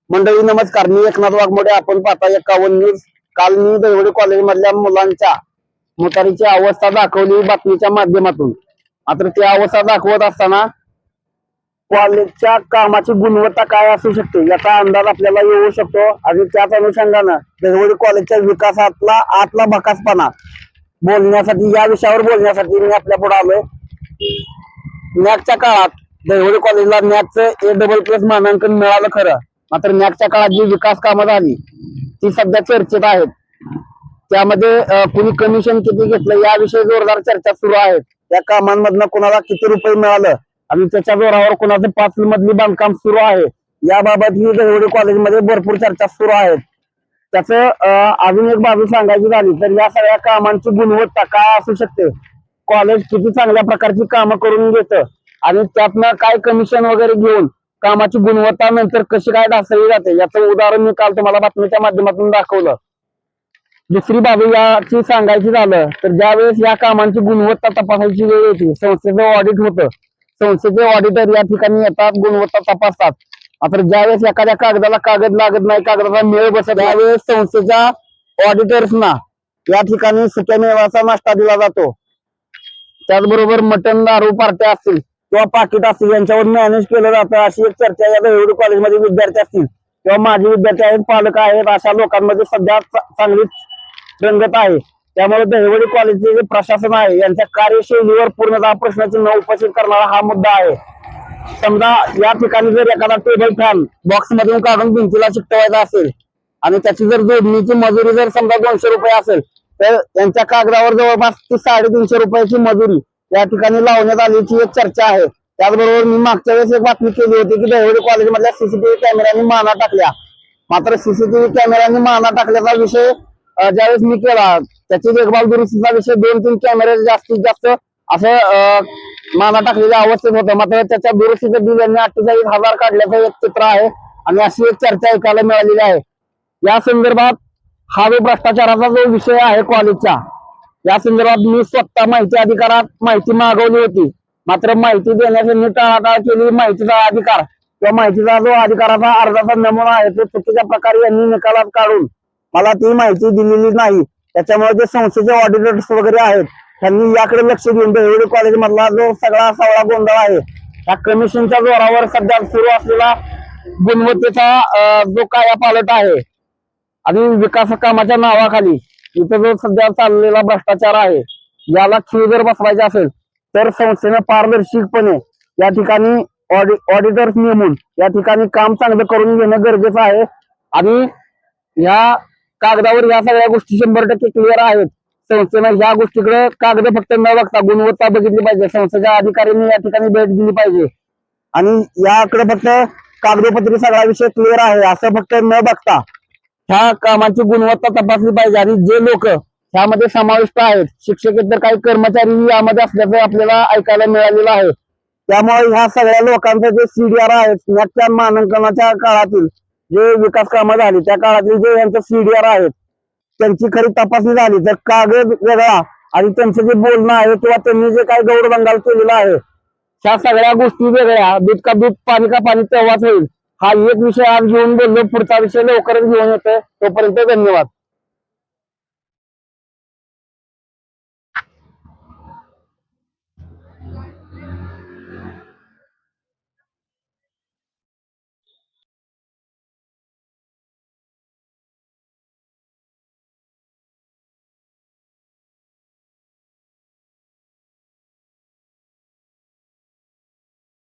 मंडळी नमस्कार, मी एकनाथ वाघमोडे. आपण पाहता 51 न्यूज. काल मी दैवडी कॉलेज मधल्या मुलांच्या मुतारीची अवस्था दाखवली बातमीच्या माध्यमातून. मात्र ती अवस्था दाखवत असताना कॉलेजच्या कामाची गुणवत्ता काय असू शकते याचा अंदाज आपल्याला येऊ शकतो. आणि त्याच अनुषंगानं दैवडी कॉलेजच्या विकासातला आतला भकासपणा बोलण्यासाठी, या विषयावर बोलण्यासाठी मी आपल्या पुढे आलोय. नॅकच्या काळात दैवडी कॉलेजला नॅकचं A++ मानांकन मिळालं खरं, मात्र नॅकच्या काळात जी विकास कामं झाली ती सध्या चर्चेत आहेत. त्यामध्ये कुणी कमिशन किती घेतलं याविषयी जोरदार चर्चा सुरू आहेत. त्या कामांमधनं कुणाला किती रुपये मिळालं आणि त्याच्या जोरावर कुणाचं 5 मजली बांधकाम सुरू आहे याबाबत ही दैवडी कॉलेजमध्ये भरपूर चर्चा सुरू आहेत. त्याचं अजून एक बाजू सांगायची झाली तर या सगळ्या कामांची गुणवत्ता काय असू शकते, कॉलेज किती चांगल्या प्रकारची कामं करून घेतं आणि त्यातनं काय कमिशन वगैरे घेऊन कामाची गुणवत्ता नंतर कशी काय ढासळली जाते याचं उदाहरण मी काल तुम्हाला बातमीच्या माध्यमातून दाखवलं. दुसरी बाजू याची सांगायची झालं तर ज्यावेळेस या कामांची गुणवत्ता तपासायची वेळ येते, संस्थेचं ऑडिट होतं, संस्थेचे ऑडिटर या ठिकाणी येतात, गुणवत्ता तपासतात. मात्र ज्यावेळेस एखाद्या कागदाला कागद लागत नाही, कागदाचा मेळ बसत, त्यावेळेस संस्थेच्या ऑडिटर्सना या ठिकाणी सुक्या मेवाचा नाश्ता दिला जातो. त्याचबरोबर मटण, दारू, पार्ट्या असतील किंवा पाकिट असतील यांच्यावर मॅनेज केलं जातं, अशी एक चर्चा या दैवडी कॉलेजमध्ये विद्यार्थी असतील किंवा माजी विद्यार्थी आहेत, पालक आहेत, अशा लोकांमध्ये सध्या चांगलीच रंगत आहे. त्यामुळे दैवडी कॉलेजचे जे प्रशासन आहे यांच्या कार्यशैलीवर पूर्णतः प्रश्नचिन्ह उपस्थित करणारा हा मुद्दा आहे. समजा या ठिकाणी जर एखादा टेबल फॅन बॉक्स मधून काढून भिंतीला चिकटवायचा असेल आणि त्याची जर जोडणीची मजुरी जर समजा 200 रुपये असेल तर त्यांच्या कागदावर जवळपास 350 रुपयाची मजुरी या ठिकाणी लावण्यात आल्याची एक चर्चा आहे. त्याचबरोबर मी मागच्या वेळेस एक बातमी केली होती की दैवडी कॉलेज मधल्या सीसीटीव्ही कॅमेऱ्यांनी माना टाकल्या. मात्र सीसीटीव्ही कॅमेऱ्यांनी माना टाकल्याचा विषय ज्यावेळेस मी केला त्याची देखभाल दुरुस्तीचा विषय 2-3 कॅमेरे जास्तीत जास्त असं माना टाकलेल्या अवस्थेत होतं. मात्र त्याच्या दुरुस्तीचं बिल यांनी 48,000 काढल्याचं एक चित्र आहे आणि अशी एक चर्चा ऐकायला मिळालेली आहे. या संदर्भात हा जो भ्रष्टाचाराचा जो विषय आहे कॉलेजच्या, या संदर्भात मी स्वतः माहिती अधिकारात माहिती मागवली होती. मात्र माहिती देण्याची टाळाटाळ केली. माहितीचा अधिकार किंवा माहितीचा जो अधिकाराचा अर्जाचा नमुना आहे तो चुकीच्या प्रकारे यांनी निकालात काढून मला ती माहिती दिलेली नाही. त्याच्यामुळे जे संस्थेचे ऑडिटर्स वगैरे आहेत त्यांनी याकडे लक्ष देऊन दैवडी कॉलेज मधला जो सगळा सवळा गोंधळ आहे त्या कमिशनच्या जोरावर सध्या सुरू असलेला गुणवत्तेचा जो कायापालट आहे आणि विकास कामाच्या नावाखाली इथं जो सध्या चाललेला भ्रष्टाचार आहे याला खीळ जर बसवायचा असेल तर संस्थेने पारदर्शकपणे या ठिकाणी ऑडिटर्स नेमून या ठिकाणी काम चांगलं करून घेणं गरजेचं आहे. आणि ह्या कागदावर या सगळ्या गोष्टी 100% क्लिअर आहेत. संस्थेनं ह्या गोष्टीकडे कागद फक्त न बघता गुणवत्ता बघितली पाहिजे. संस्थेच्या अधिकाऱ्यांनी या ठिकाणी भेट दिली पाहिजे आणि याकडे फक्त कागदोपत्री सगळा विषय क्लिअर आहे असं फक्त न बघता ह्या कामाची गुणवत्ता तपासली पाहिजे. आणि जे लोक ह्यामध्ये समाविष्ट आहेत, शिक्षकेतर काही कर्मचारी यामध्ये असल्याचं आपल्याला ऐकायला मिळालेलं आहे. त्यामुळे ह्या सगळ्या लोकांचं जे CDR आहेत, नॅकच्या मानांकनाच्या काळातील जे विकास कामं झाली त्या काळातील जे यांचं CDR आहेत त्यांची खरी तपासणी झाली तर कागद वेगळा आणि त्यांचं जे बोलणं आहे किंवा त्यांनी जे काही गौरबंगाल केलेला आहे ह्या सगळ्या गोष्टी वेगळ्या. दूध का दूध, पाणी का पाणी तेव्हाच होईल. हा एक विषय आज घेऊन बोललो, पुढचा विषय लवकरच घेऊन येतोय. तोपर्यंत धन्यवाद.